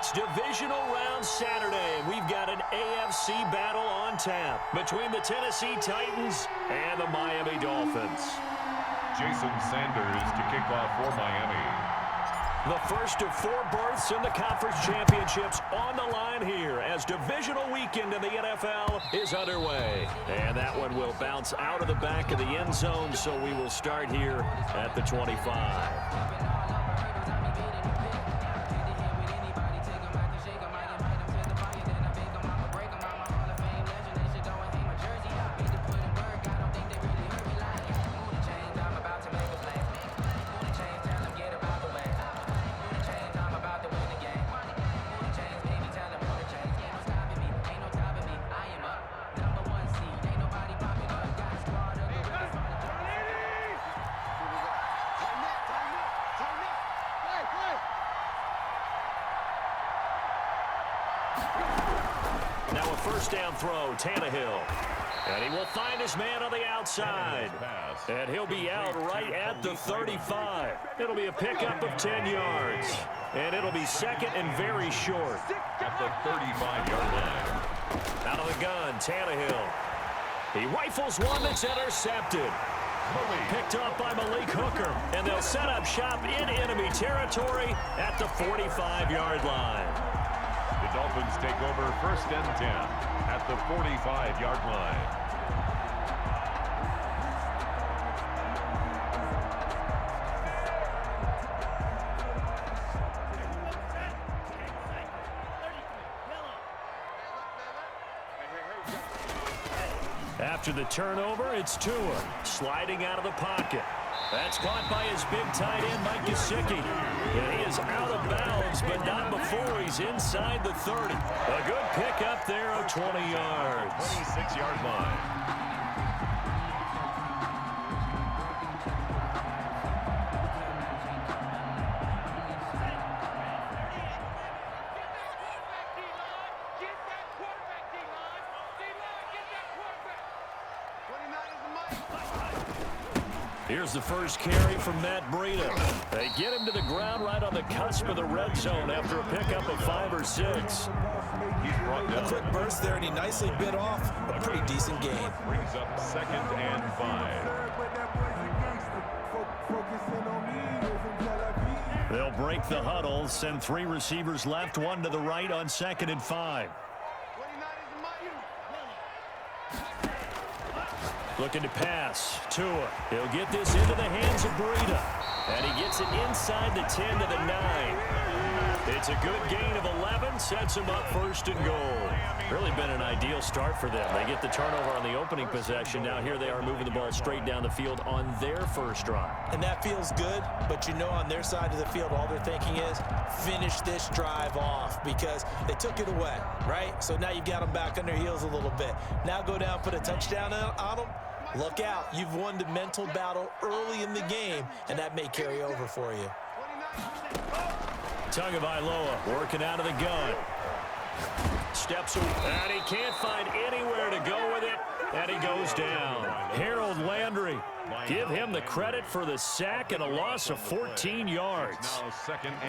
It's divisional round Saturday, and we've got an AFC battle on tap between the Tennessee Titans and the Miami Dolphins. Jason Sanders to kick off for Miami. The first of 4 berths in the conference championships on the line here as divisional weekend in the NFL is underway. And that one will bounce out of the back of the end zone, so we will start here at the 25. Now a first down throw, Tannehill. And he will find his man on the outside. And he'll be out right at the 35. It'll be a pickup of 10 yards. And it'll be second and very short. At the 35-yard line. Out of the gun, Tannehill. He rifles one that's intercepted. Picked up by Malik Hooker. And they'll set up shop in enemy territory at the 45-yard line. The Dolphins take over first and 10 at the 45-yard line. After the turnover, it's Tua sliding out of the pocket. That's caught by his big tight end, Mike Gesicki. And he is out of bounds, but not before he's inside the 30. A good pickup there of 20 yards. 26-yard line. Here's the first carry from Matt Breida. They get him to the ground right on the cusp of the red zone after a pickup of 5 or 6. He's brought down. A quick burst there, and he nicely bit off a pretty decent gain. Brings up second and 5. They'll break the huddle, send 3 receivers left, 1 to the right on second and 5. Looking to pass. Tua. He'll get this into the hands of Breida. And he gets it inside the 10 to the 9. It's a good gain of 11. Sets him up first and goal. Really been an ideal start for them. They get the turnover on the opening possession. Now here they are moving the ball straight down the field on their first drive. And that feels good, but you know on their side of the field, all they're thinking is finish this drive off because they took it away, right? So now you've got them back on their heels a little bit. Now go down, put a touchdown on them. Look out. You've won the mental battle early in the game, and that may carry over for you. Tagovailoa working out of the gun. Steps away, and he can't find anywhere to go with it, and he goes down. Harold Landry, give him the credit for the sack and a loss of 14 yards.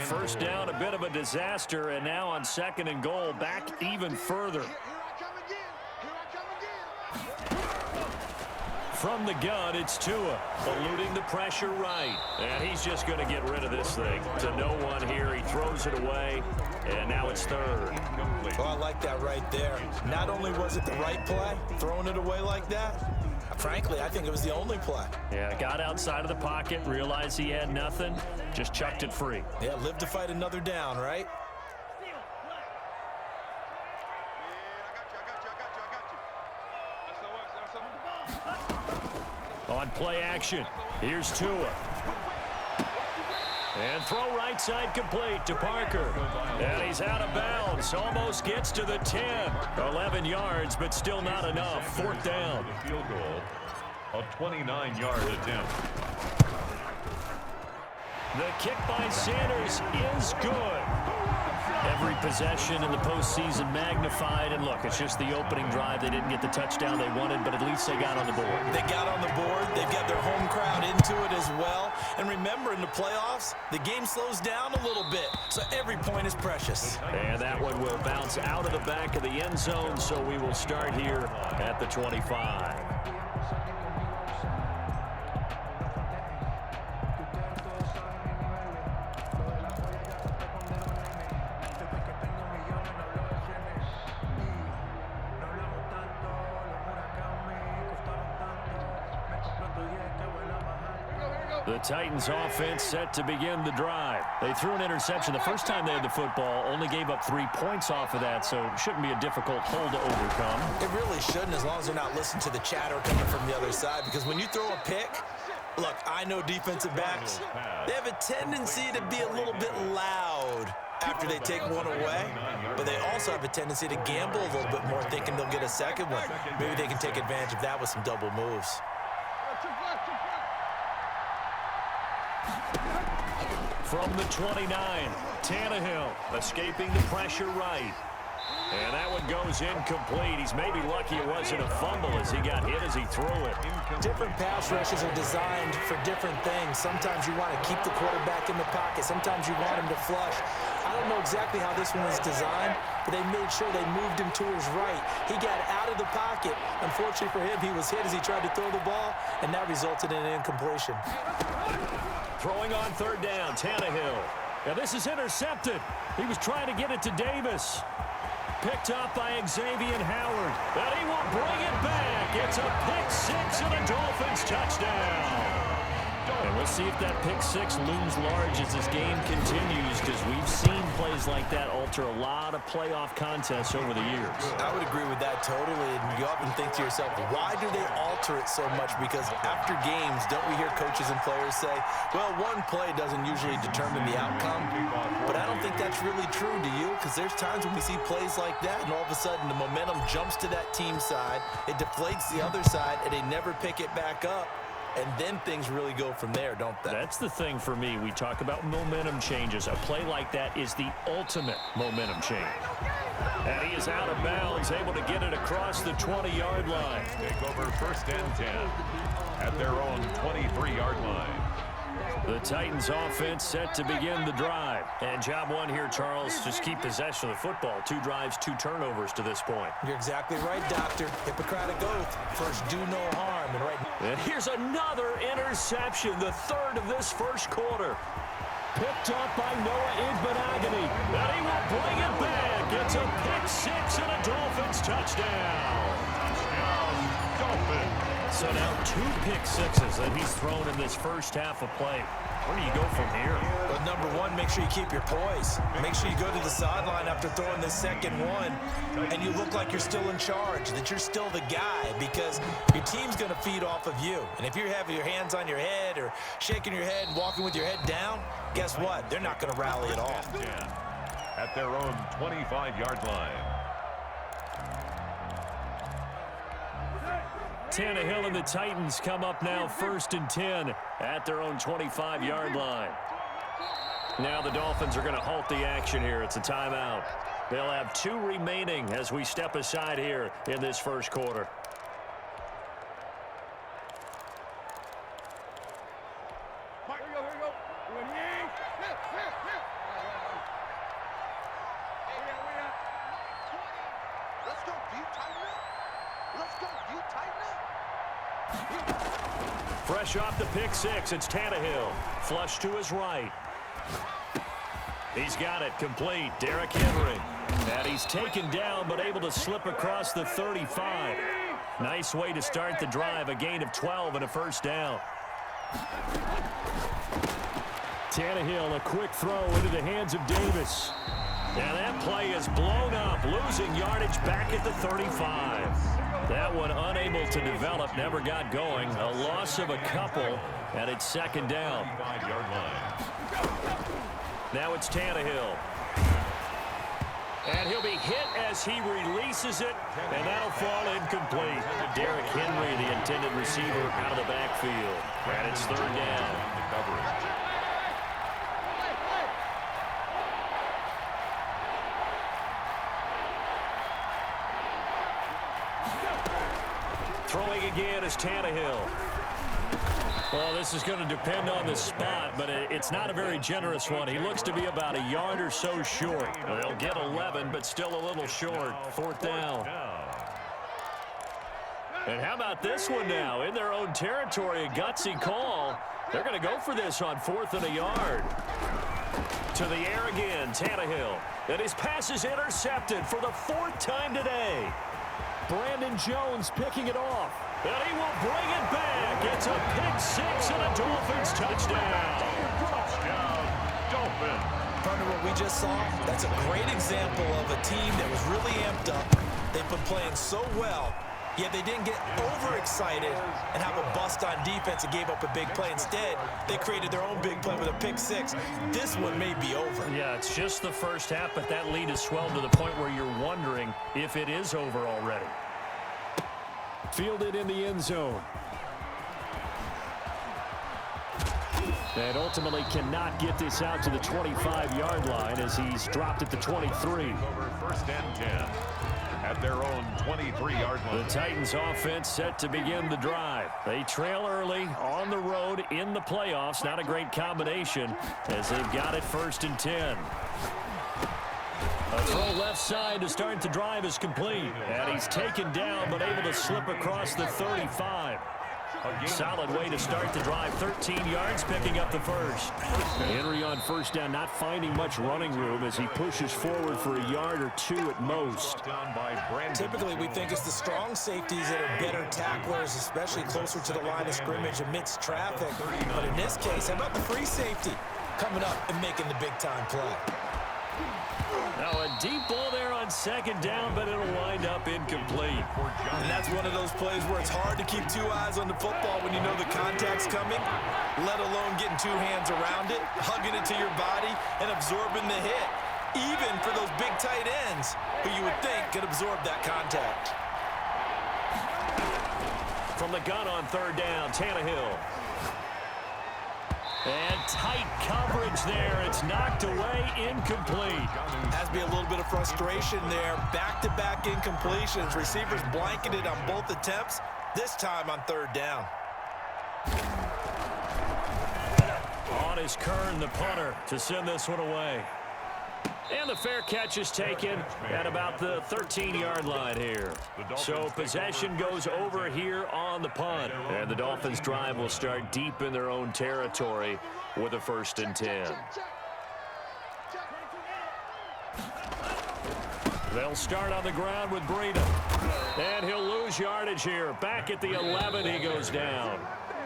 First down, a bit of a disaster, and now on second and goal, back even further. From the gun, it's Tua, eluding the pressure right. And he's just going to get rid of this thing. To no one here, he throws it away, and now it's third. Well, I like that right there. Not only was it the right play, throwing it away like that, frankly, I think it was the only play. Yeah, got outside of the pocket, realized he had nothing, just chucked it free. Yeah, live to fight another down, right? On play action, here's Tua. And throw right side complete to Parker. And he's out of bounds, almost gets to the 10. 11 yards, but still not enough. Fourth down. Field goal, a 29-yard attempt. The kick by Sanders is good. Every possession in the postseason magnified. And look, it's just the opening drive. They didn't get the touchdown they wanted, but at least they got on the board. They got on the board. They've got their home crowd into it as well. And remember, in the playoffs, the game slows down a little bit, so every point is precious. And that one will bounce out of the back of the end zone, so we will start here at the 25. The Titans offense set to begin the drive. They threw an interception the first time they had the football, only gave up 3 points off of that, so it shouldn't be a difficult hole to overcome. It really shouldn't, as long as they're not listening to the chatter coming from the other side, because when you throw a pick, look, I know defensive backs, they have a tendency to be a little bit loud after they take one away, but they also have a tendency to gamble a little bit more, thinking they'll get a second one. Maybe they can take advantage of that with some double moves. From the 29, Tannehill escaping the pressure right. And that one goes incomplete. He's maybe lucky it wasn't a fumble as he got hit as he threw it. Different pass rushes are designed for different things. Sometimes you want to keep the quarterback in the pocket. Sometimes you want him to flush. I don't know exactly how this one was designed, but they made sure they moved him to his right. He got out of the pocket. Unfortunately for him, he was hit as he tried to throw the ball, and that resulted in an incompletion. Throwing on third down, Tannehill. Now this is intercepted. He was trying to get it to Davis. Picked up by Xavier Howard. But he will bring it back. It's a pick six and a Dolphins touchdown. And we'll see if that pick six looms large as this game continues, because we've seen plays like that alter a lot of playoff contests over the years. I would agree with that totally. And you often think to yourself, why do they alter it so much? Because after games, don't we hear coaches and players say, well, one play doesn't usually determine the outcome. But I don't think that's really true, do you? Because there's times when we see plays like that, and all of a sudden the momentum jumps to that team side, it deflates the other side, and they never pick it back up. And then things really go from there, don't they? That's the thing for me. We talk about momentum changes. A play like that is the ultimate momentum change. And he is out of bounds, able to get it across the 20-yard line. Take over first and 10 at their own 23-yard line. The Titans offense set to begin the drive. And job one here, Charles, just keep possession of the football. 2 drives, 2 turnovers to this point. You're exactly right, Doctor. Hippocratic oath. First, do no harm. And right. And here's another interception, the third of this first quarter. Picked up by Noah Igbinoghene. And he will bring it back. It's a pick six and a Dolphins touchdown. Dolphins. So now 2 pick sixes that he's thrown in this first half of play. Where do you go from here? Well, number one, make sure you keep your poise. Make sure you go to the sideline after throwing the second one, and you look like you're still in charge, that you're still the guy, because your team's going to feed off of you. And if you're having your hands on your head or shaking your head and walking with your head down, guess what? They're not going to rally at all. At their own 25-yard line. Tannehill and the Titans come up now first and 10 at their own 25-yard line. Now the Dolphins are going to halt the action here. It's a timeout. They'll have 2 remaining as we step aside here in this first quarter. Fresh off the pick six, it's Tannehill. Flush to his right. He's got it complete. Derrick Henry. And he's taken down, but able to slip across the 35. Nice way to start the drive. A gain of 12 and a first down. Tannehill, a quick throw into the hands of Davis. And that play is blown up, losing yardage back at the 35. That one unable to develop, never got going. A loss of a couple, and it's second down. Now it's Tannehill. And he'll be hit as he releases it, and that'll fall incomplete. Derrick Henry, the intended receiver, out of the backfield. And it's third down. Throwing again is Tannehill. Well, this is going to depend on the spot, but it's not a very generous one. He looks to be about a yard or so short. They'll get 11, but still a little short. 4th down. And how about this one now? In their own territory, a gutsy call. They're going to go for this on 4th and a yard. To the air again, Tannehill. And his pass is intercepted for the 4th time today. Brandon Jones picking it off. And he will bring it back. It's a pick-6 and a Dolphins touchdown. Touchdown, Dolphins. Partner, what we just saw, that's a great example of a team that was really amped up. They've been playing so well, yet they didn't get overexcited and have a bust on defense and gave up a big play. Instead, they created their own big play with a pick-6. This one may be over. Yeah, it's just the first half, but that lead has swelled to the point where you're wondering if it is over already. Fielded in the end zone. And ultimately cannot get this out to the 25-yard line as he's dropped at the 23. Over 1st and 10 at their own 23-yard line. The Titans offense set to begin the drive. They trail early on the road in the playoffs. Not a great combination as they've got it 1st and 10. A throw left side to start the drive is complete. And he's taken down but able to slip across the 35. Solid way to start the drive. 13 yards, picking up the first. Henry on 1st down, not finding much running room as he pushes forward for a yard or 2 at most. Typically, we think it's the strong safeties that are better tacklers, especially closer to the line of scrimmage amidst traffic. But in this case, how about the free safety coming up and making the big-time play? Now a deep ball there on 2nd down, but it'll wind up incomplete. And that's one of those plays where it's hard to keep 2 eyes on the football when you know the contact's coming, let alone getting 2 hands around it, hugging it to your body, and absorbing the hit, even for those big tight ends who you would think could absorb that contact. From the gun on 3rd down, Tannehill. And tight coverage there. It's knocked away, incomplete. Has to be a little bit of frustration there. Back-to-back incompletions. Receivers blanketed on both attempts, this time on 3rd down. On is Kern, the punter, to send this one away. And the fair catch is taken at about the 13-yard line here. So possession goes over here on the punt. And the Dolphins drive will start deep in their own territory with a 1st and 10. They'll start on the ground with Breida. And he'll lose yardage here. Back at the 11, he goes down.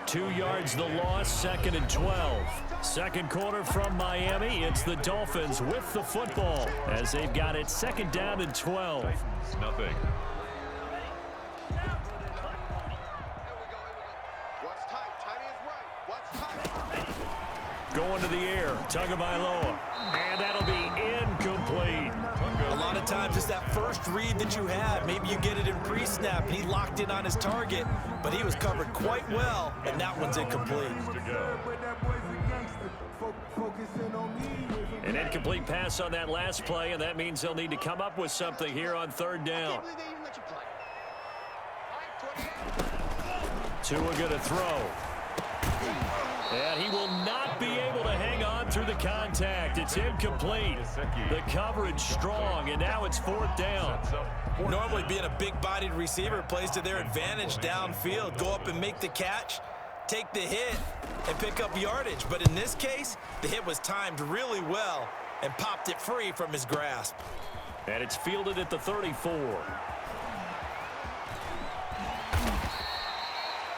2 yards the loss, 2nd and 12. Second quarter from Miami. It's the Dolphins with the football as they've got it 2nd down and 12. Nothing. Going to the air, Tagovailoa. And that'll be incomplete. A lot of times it's that first read that you have. Maybe you get it in pre-snap and he locked in on his target, but he was covered quite well, and that one's incomplete. An incomplete pass on that last play, and that means they'll need to come up with something here on 3rd down. Tua going to throw. And he will not be able to hang on through the contact. It's incomplete. The coverage strong, and now it's 4th down. Normally being a big-bodied receiver plays to their advantage downfield. Go up and make the catch, take the hit, and pick up yardage. But in this case, the hit was timed really well and popped it free from his grasp. And it's fielded at the 34.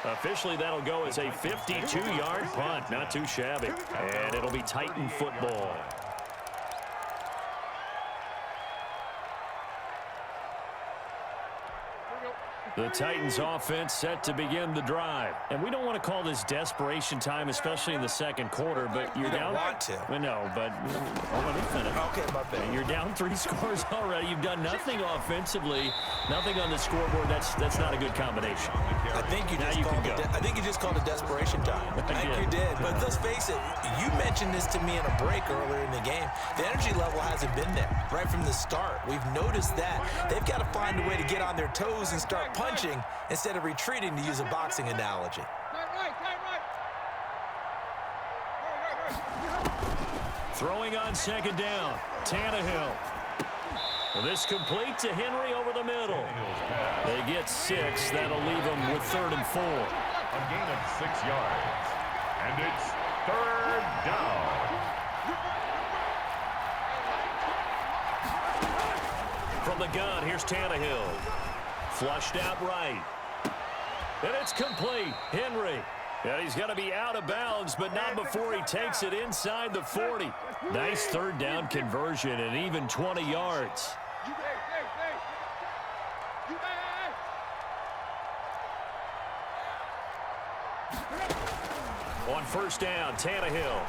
Officially, that'll go as a 52-yard punt. Not too shabby. And it'll be Titan football. The Titans offense set to begin the drive. And we don't want to call this desperation time, especially in the second quarter, but you're down. You don't want to. Well, no, but let me finish. Okay, my bad. And you're down 3 scores already. You've done nothing offensively, nothing on the scoreboard. That's not a good combination. I think you just called it desperation time. I think you did. But let's face it, you mentioned this to me in a break earlier in the game. The energy level hasn't been there right from the start. We've noticed that. They've got to find a way to get on their toes and start punching instead of retreating, to use a boxing analogy. Throwing on second down, Tannehill. Well, this complete to Henry over the middle. They get 6. That'll leave them with 3rd and 4. A gain of 6 yards. And it's 3rd down. From the gun, here's Tannehill. Flushed out right. And it's complete. Henry. And he's going to be out of bounds, but not before he takes it inside the 40. Nice 3rd down conversion and even 20 yards. On 1st down, Tannehill.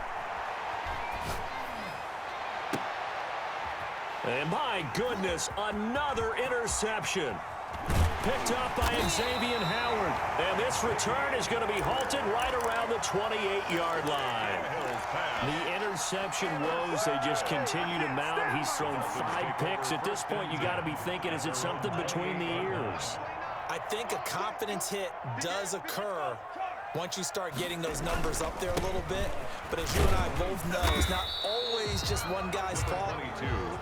And my goodness, another interception. Picked up by Xavier Howard. And this return is going to be halted right around the 28-yard line. The interception woes, they just continue to mount. He's thrown 5 picks. At this point, you got to be thinking, is it something between the ears? I think a confidence hit does occur once you start getting those numbers up there a little bit. But as you and I both know, it's not always just one guy's fault.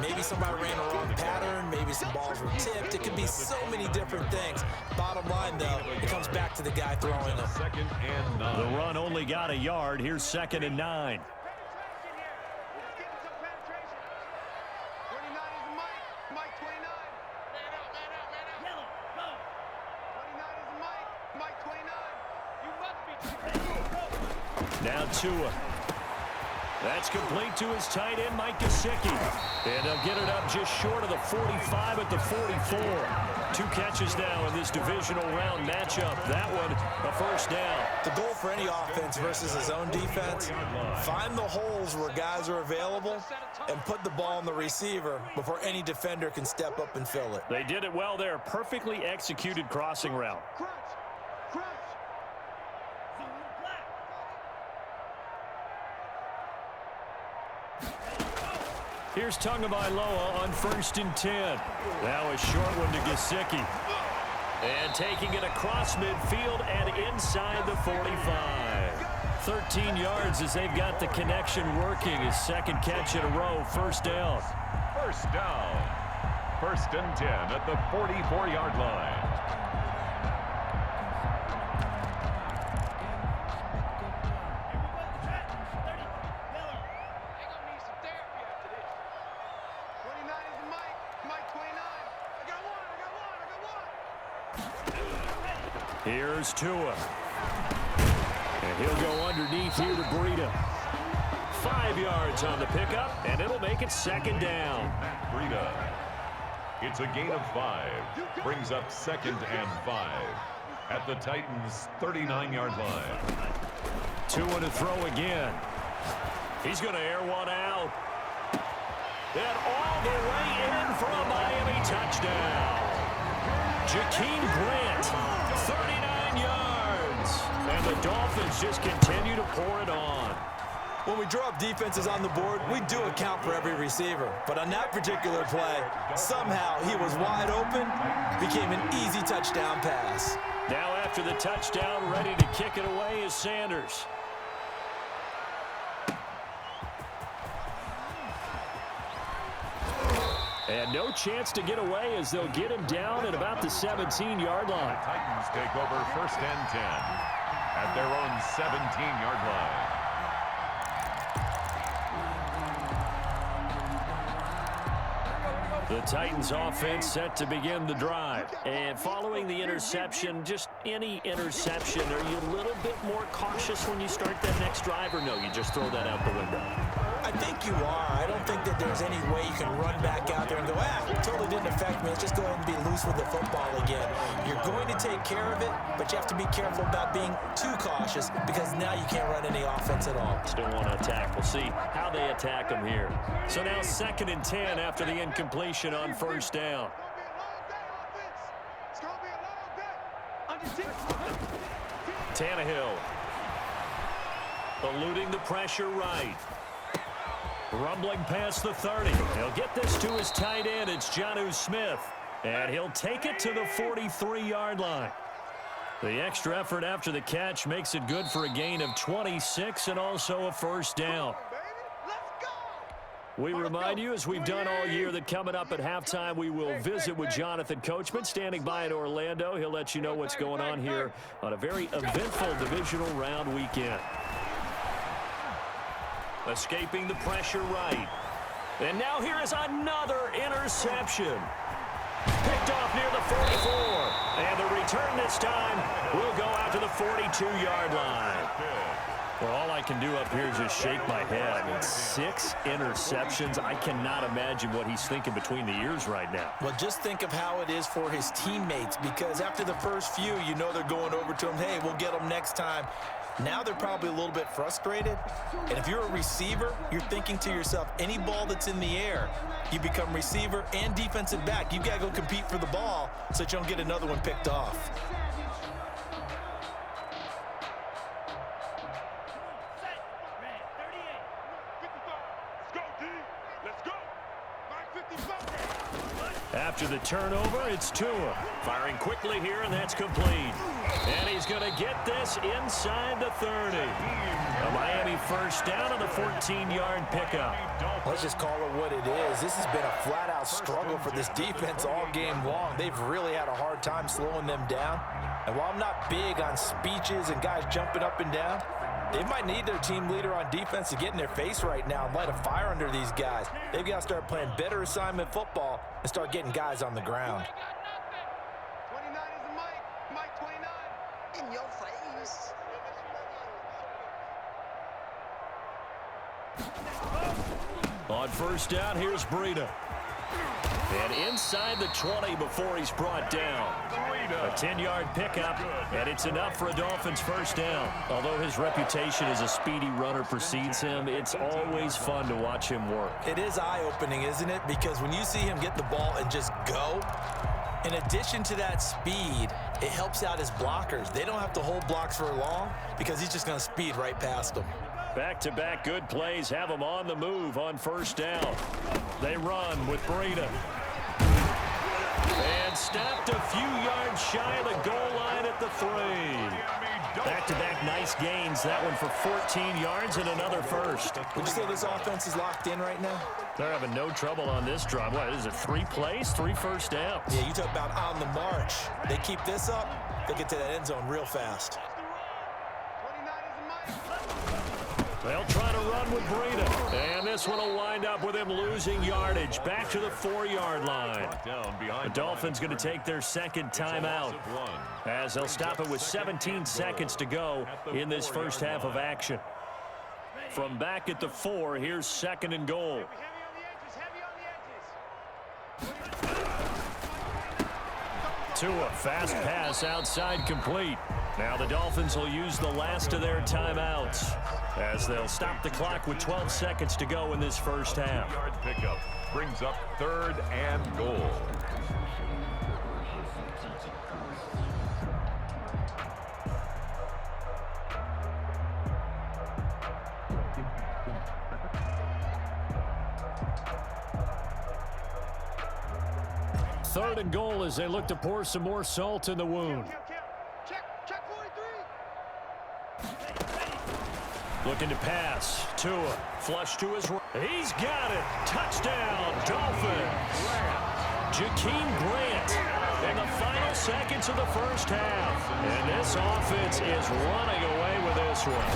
Maybe somebody ran a wrong pattern. Maybe some balls were tipped. It could be so many different things. Bottom line, though, it comes back to the guy throwing them. 2nd and 9. The run only got a yard. Here's 2nd and 9. Now Tua. That's complete to his tight end, Mike Gesicki. And they'll get it up just short of the 45 at the 44. 2 catches now in this divisional round matchup. That one, a 1st down. The goal for any offense versus his own defense, find the holes where guys are available and put the ball on the receiver before any defender can step up and fill it. They did it well there. Perfectly executed crossing route. Here's Tagovailoa on 1st and 10. Now a short one to Gesicki. And taking it across midfield and inside the 45. 13 yards as they've got the connection working. His 2nd catch in a row, 1st down. 1st down. 1st and 10 at the 44-yard line. Here's Tua. And he'll go underneath here to Breida. 5 yards on the pickup, and it'll make it 2nd down. Breida. It's a gain of 5. Brings up 2nd and 5 at the Titans' 39-yard line. Tua to throw again. He's going to air one out. And all the way in for a Miami touchdown. Jakeem Grant, 39 yards. And the Dolphins just continue to pour it on. When we draw up defenses on the board, we do account for every receiver. But on that particular play, somehow he was wide open, became an easy touchdown pass. Now after the touchdown, ready to kick it away is Sanders. And no chance to get away as they'll get him down at about the 17-yard line. The Titans take over 1st and 10 at their own 17-yard line. The Titans offense set to begin the drive. And following the interception, just any interception, are you a little bit more cautious when you start that next drive, or no, you just throw that out the window? I think you are. I don't think that there's any way you can run back out there and go, it totally didn't affect me. Let's just go ahead and be loose with the football again. You're going to take care of it, but you have to be careful about being too cautious because now you can't run any offense at all. Still want to attack. We'll see how they attack them here. So now 2nd and 10 after the incompletion on 1st down. Tannehill eluding the pressure right. Rumbling past the 30. He'll get this to his tight end. It's Jonnu Smith. And he'll take it to the 43-yard line. The extra effort after the catch makes it good for a gain of 26 and also a first down. We remind you, as we've done all year, that coming up at halftime, we will visit with Jonathan Coachman, standing by in Orlando. He'll let you know what's going on here on a very eventful divisional round weekend. Escaping the pressure right. And now here is another interception. Picked off near the 44. And the return this time will go out to the 42-yard line. Well, all I can do up here is just shake my head. I mean, 6 interceptions. I cannot imagine what he's thinking between the ears right now. Well, just think of how it is for his teammates, because after the first few, you know they're going over to him, hey, we'll get them next time. Now they're probably a little bit frustrated. And if you're a receiver, you're thinking to yourself, any ball that's in the air, you become receiver and defensive back. You've got to go compete for the ball so that you don't get another one picked off. After the turnover, it's Tua. Firing quickly here, and that's complete. And he's going to get this inside the 30. A Miami first down on the 14-yard pickup. Let's just call it what it is. This has been a flat-out struggle for this defense all game long. They've really had a hard time slowing them down. And while I'm not big on speeches and guys jumping up and down, they might need their team leader on defense to get in their face right now and light a fire under these guys. They've got to start playing better assignment football and start getting guys on the ground. 29 is Mike. Mike 29. In your face. On first down, here's Breida. And inside the 20 before he's brought down. A 10-yard pickup, and it's enough for a Dolphins first down. Although his reputation as a speedy runner precedes him, it's always fun to watch him work. It is eye-opening, isn't it? Because when you see him get the ball and just go, in addition to that speed, it helps out his blockers. They don't have to hold blocks for long because he's just going to speed right past them. Back-to-back good plays have them on the move on first down. They run with Breida. And stopped a few yards shy of the goal line at the 3. Back-to-back nice gains. That one for 14 yards and another first. Would you say this offense is locked in right now? They're having no trouble on this drive. What is it, 3 plays, 3 first downs? Yeah, you talk about on the march. They keep this up, they get to that end zone real fast. They'll try to run with Breida. And this one will wind up with him losing yardage. Back to the 4-yard line. The Dolphins going to take their second timeout as they'll stop it with 17 seconds to go in this first half of action. From back at the 4, here's second and goal. Tua, fast pass outside complete. Now the Dolphins will use the last of their timeouts as they'll stop the clock with 12 seconds to go in this first half. Yard pickup brings up 3rd and goal. Third and goal as they look to pour some more salt in the wound. Check 43. Looking to pass. Tua, flush to his right. He's got it. Touchdown, Dolphins. Jakeem Grant in the final seconds of the first half. And this offense is running away with this one.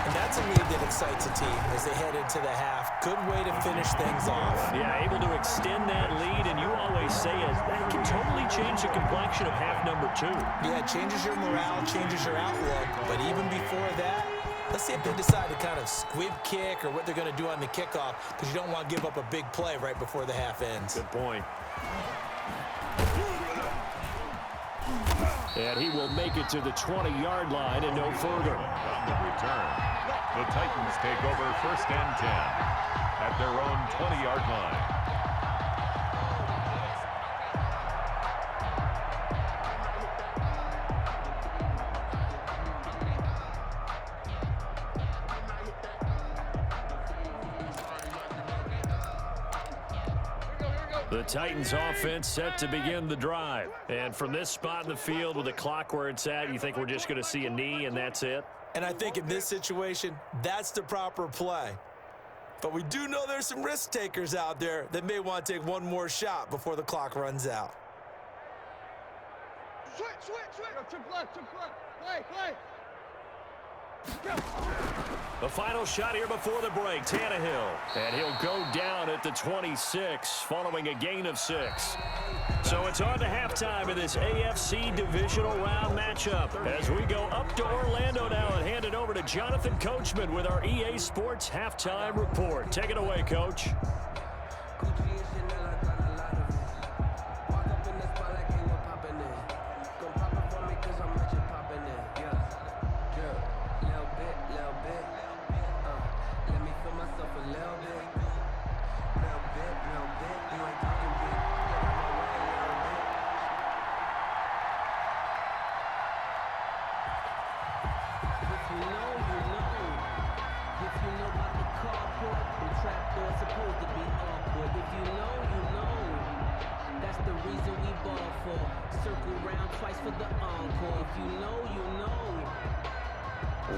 And that's a lead that excites a team as they head into the half. Good way to finish things off. Yeah, able to extend that lead, and you always say it, that can totally change the complexion of half number 2. Yeah, it changes your morale, changes your outlook. But even before that, let's see if they decide to kind of squib kick or what they're going to do on the kickoff, because you don't want to give up a big play right before the half ends. Good point. And he will make it to the 20-yard line and no further. On the return, the Titans take over 1st and 10 at their own 20-yard line. The Titans offense set to begin the drive. And from this spot in the field with the clock where it's at, you think we're just going to see a knee and that's it? And I think in this situation, that's the proper play. But we do know there's some risk takers out there that may want to take one more shot before the clock runs out. Switch. Triple left. Play. The final shot here before the break, Tannehill. And he'll go down at the 26 following a gain of 6. So it's on to halftime in this AFC divisional round matchup as we go up to Orlando now and hand it over to Jonathan Coachman with our EA Sports halftime report. Take it away, Coach.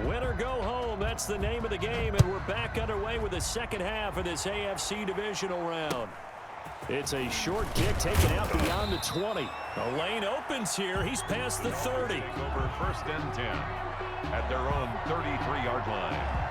Win or go home, that's the name of the game, and we're back underway with the second half of this AFC divisional round. It's a short kick taken out beyond the 20. The lane opens here. He's past the 30. Over 1st and 10 at their own 33-yard line.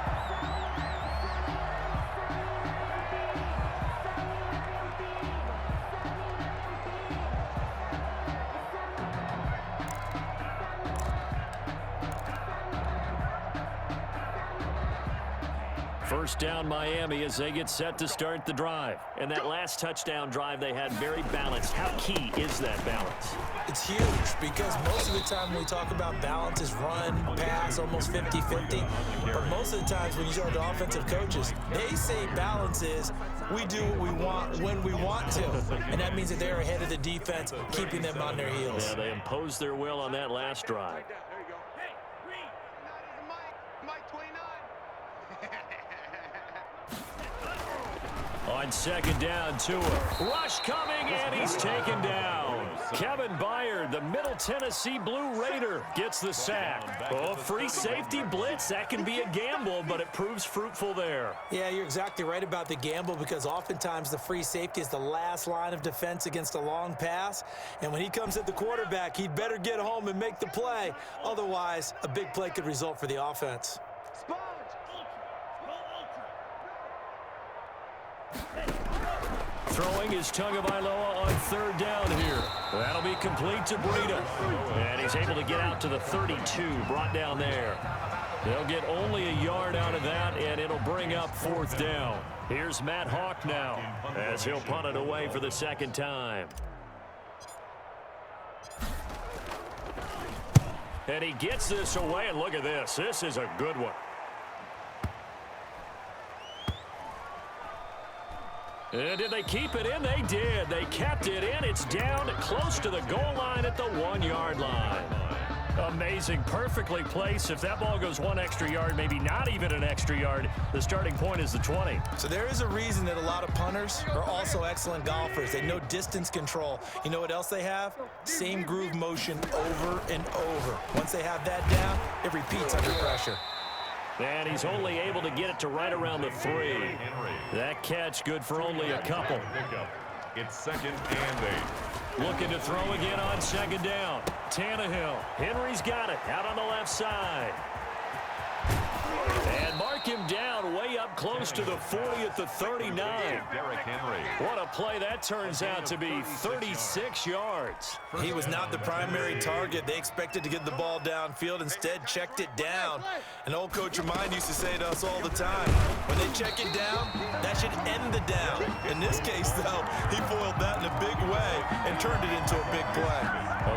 First down Miami as they get set to start the drive. And that last touchdown drive they had very balanced. How key is that balance? It's huge because most of the time when we talk about balance is run, pass, almost 50-50. But most of the times when you talk to offensive coaches, they say balance is we do what we want when we want to. And that means that they're ahead of the defense, keeping them on their heels. Yeah, they imposed their will on that last drive. On second down, Tua. Rush coming, and he's taken down. Kevin Byard, the Middle Tennessee Blue Raider, gets the sack. Oh, free safety blitz. That can be a gamble, but it proves fruitful there. Yeah, you're exactly right about the gamble because oftentimes the free safety is the last line of defense against a long pass. And when he comes at the quarterback, he'd better get home and make the play. Otherwise, a big play could result for the offense. Throwing is Tagovailoa on third down here. That'll be complete to Breida. And he's able to get out to the 32, brought down there. They'll get only a yard out of that, and it'll bring up 4th down. Here's Matt Hawk now as he'll punt it away for the second time. And he gets this away, and look at this. This is a good one. And did they keep it in? They did. They kept it in. It's down close to the goal line at the 1-yard line. Amazing. Perfectly placed. If that ball goes 1 extra yard, maybe not even an extra yard, the starting point is the 20. So there is a reason that a lot of punters are also excellent golfers. They know distance control. You know what else they have? Same groove motion over and over. Once they have that down, it repeats under pressure. And he's only able to get it to right around the 3. That catch good for only a couple. It's 2nd and 8. Looking to throw again on second down. Tannehill. Henry's got it out on the left side. And mark him down way up close to the 40 at the 39. Derrick Henry. What a play that turns out to be, 36 yards. He was not the primary target. They expected to get the ball downfield, instead checked it down. An old coach of mine used to say to us all the time, when they check it down, that should end the down. In this case, though, he foiled that in a big way and turned it into a big play.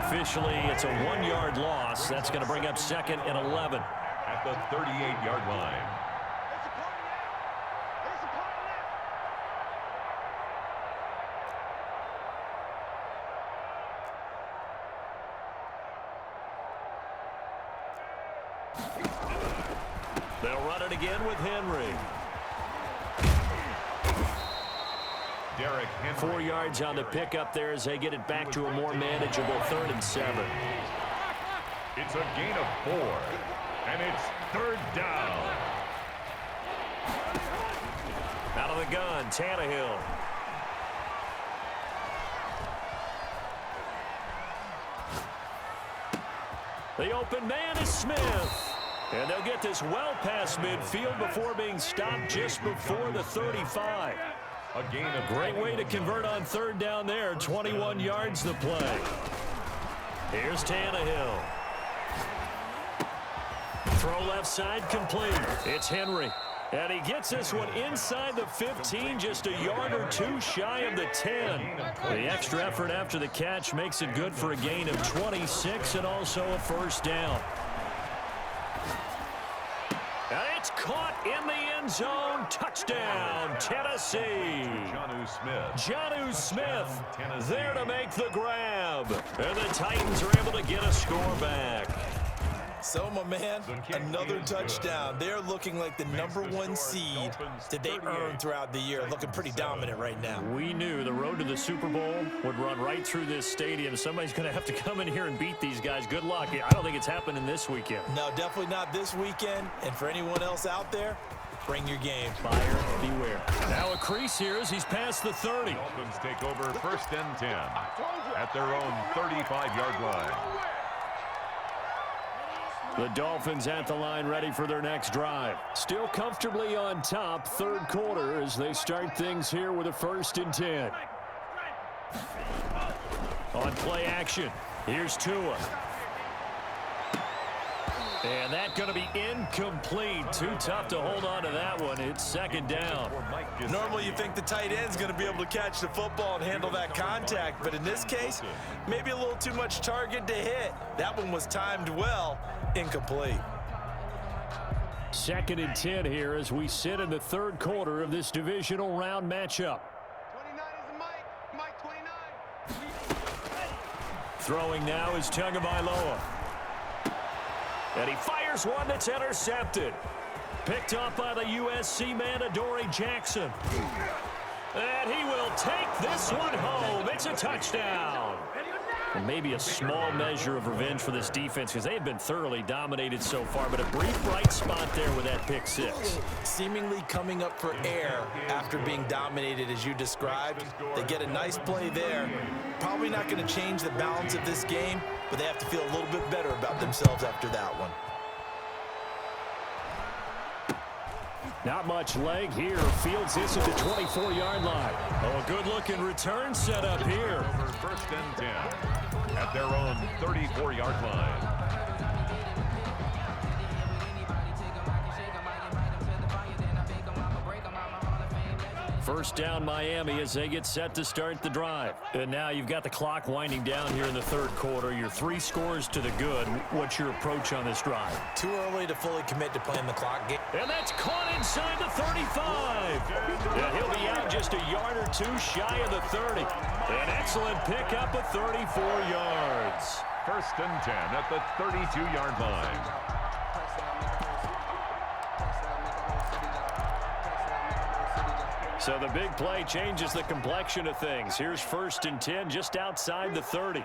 Officially, it's a 1-yard loss. That's going to bring up 2nd and 11. At the 38-yard line. They'll run it again with Henry. Derrick Henry. 4 yards on the pickup there as they get it back to a more manageable 3rd and 7. It's a gain of 4, and it's 3rd down. Out of the gun, Tannehill. The open man is Smith. And they'll get this well past midfield before being stopped just before the 35. A gain of Great way to convert on 3rd down there. 21 yards to play. Here's Tannehill. Throw left side complete. It's Henry. And he gets this one inside the 15, just a yard or 2 shy of the 10. The extra effort after the catch makes it good for a gain of 26 and also a 1st down. And it's caught in the end zone. Touchdown, Tennessee. Jonnu Smith there to make the grab. And the Titans are able to get a score back. So, my man, another touchdown. They're looking like the #1 seed that they earned throughout the year. Looking pretty dominant right now. We knew the road to the Super Bowl would run right through this stadium. Somebody's going to have to come in here and beat these guys. Good luck. I don't think it's happening this weekend. No, definitely not this weekend. And for anyone else out there, bring your game. Buyer beware. Now a crease here as he's past the 30. Dolphins take over 1st and 10 at their own 35-yard line. The Dolphins at the line ready for their next drive. Still comfortably on top, 3rd quarter as they start things here with a 1st and 10. On play action, here's Tua. And that's going to be incomplete. Too tough to hold on to that one. It's 2nd down. Normally you think the tight end's going to be able to catch the football and handle that contact, but in this case, maybe a little too much target to hit. That one was timed well. Incomplete. 2nd and 10 here as we sit in the 3rd quarter of this divisional round matchup. 29 is Mike. Mike 29. Throwing now is Tagovailoa. And he fires one that's intercepted. Picked off by the USC man, Adoree Jackson. And he will take this one home. It's a touchdown. And maybe a small measure of revenge for this defense because they have been thoroughly dominated so far, but a brief bright spot there with that pick 6. Seemingly coming up for air after being dominated as you described. They get a nice play there. Probably not going to change the balance of this game, but they have to feel a little bit better about themselves after that one. Not much leg here. Fields this at the 24-yard line. Oh, a good-looking return set up here. 1st and 10 at their own 34-yard line. First down Miami as they get set to start the drive. And now you've got the clock winding down here in the 3rd quarter. Your 3 scores to the good. What's your approach on this drive? Too early to fully commit to playing the clock game. And that's caught inside the 35. Yeah, he'll be out just a yard or 2 shy of the 30. An excellent pickup of 34 yards. 1st and 10 at the 32-yard line. So the big play changes the complexion of things. Here's 1st and 10 just outside the 30.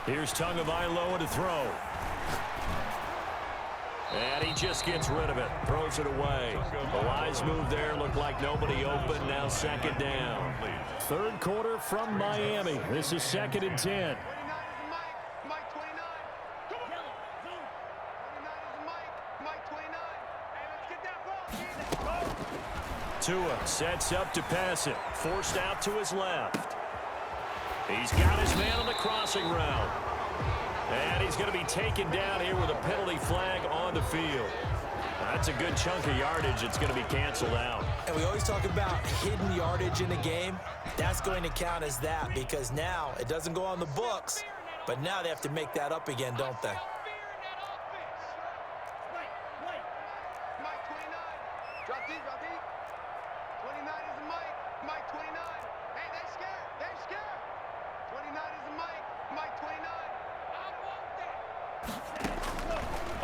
Here's Tagovailoa to throw. And he just gets rid of it. Throws it away. The wise move there. Looked like nobody open. Now 2nd down. 3rd quarter from Miami. This is 2nd and 10. Tua sets up to pass it. Forced out to his left. He's got his man on the crossing route. And he's going to be taken down here with a penalty flag on the field. That's a good chunk of yardage. It's going to be canceled out. And we always talk about hidden yardage in a game. That's going to count as that because now it doesn't go on the books, but now they have to make that up again, don't they?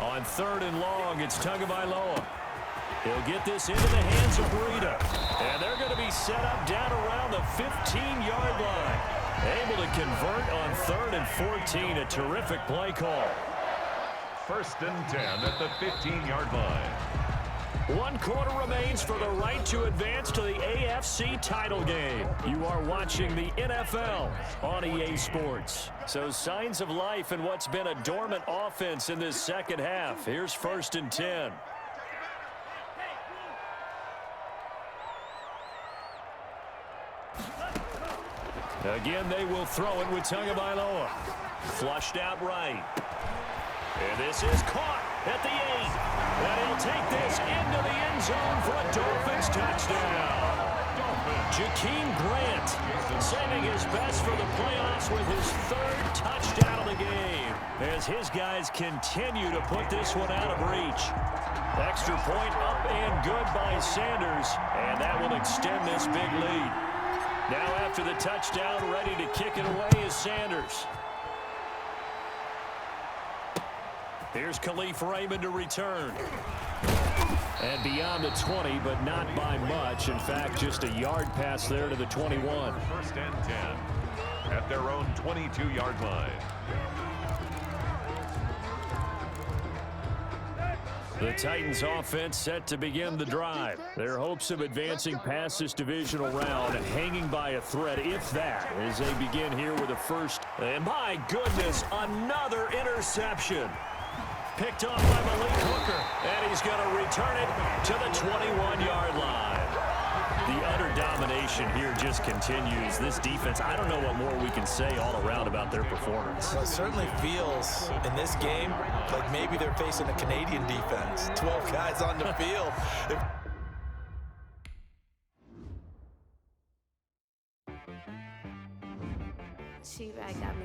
On 3rd and long, it's Tagovailoa. He'll get this into the hands of Breida. And they're going to be set up down around the 15-yard line. Able to convert on 3rd and 14. A terrific play call. 1st and 10 at the 15-yard line. 1 quarter remains for the right to advance to the AFC title game. You are watching the NFL on EA Sports. So signs of life in what's been a dormant offense in this second half. Here's 1st and 10. Again, they will throw it with Tagovailoa. Flushed out right. And this is caught at the 8. And he'll take this into the end zone for a Dolphins touchdown. Jakeem Grant saving his best for the playoffs with his 3rd touchdown of the game as his guys continue to put this one out of reach. Extra point up and good by Sanders, and that will extend this big lead. Now after the touchdown, ready to kick it away is Sanders. Here's Khalif Raymond to return. And beyond the 20, but not by much. In fact, just a yard pass there to the 21. 1st and 10 at their own 22-yard line. The Titans offense set to begin the drive. Their hopes of advancing past this divisional round hanging by a thread, if that, as they begin here with a first. And my goodness, another interception. Picked off by Malik Hooker, and he's going to return it to the 21-yard line. The utter domination here just continues. This defense, I don't know what more we can say all around about their performance. Well, it certainly feels in this game like maybe they're facing a Canadian defense. 12 guys on the field. She got me